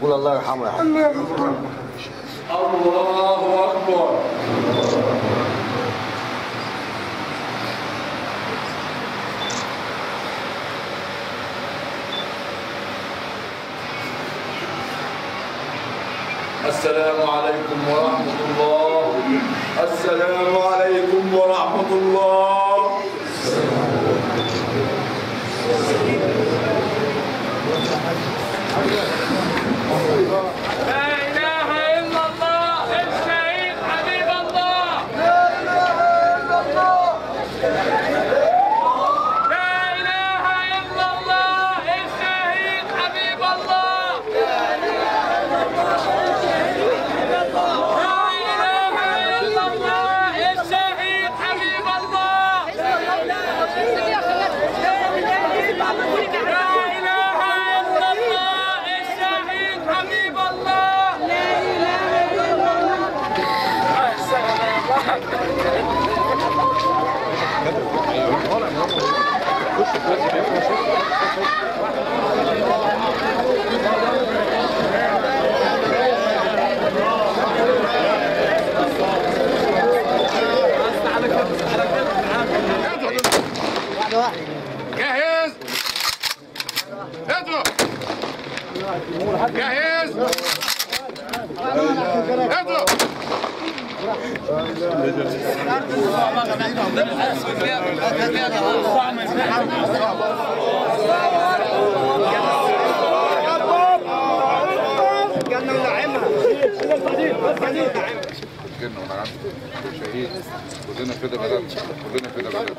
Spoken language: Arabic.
قول الله يرحمه يا حبيبي. الله أكبر. السلام عليكم ورحمة الله. السلام عليكم ورحمة الله. لا إله إلا الله الشهيد حبيب الله. لا إله إلا الله. لا إله إلا الله الشهيد حبيب الله. لا إله إلا الله الشهيد حبيب الله. جاهز؟ اضرب. جاهز؟ اضرب. جنة ونعم شهيد كلنا كده بلد كلنا كده بلد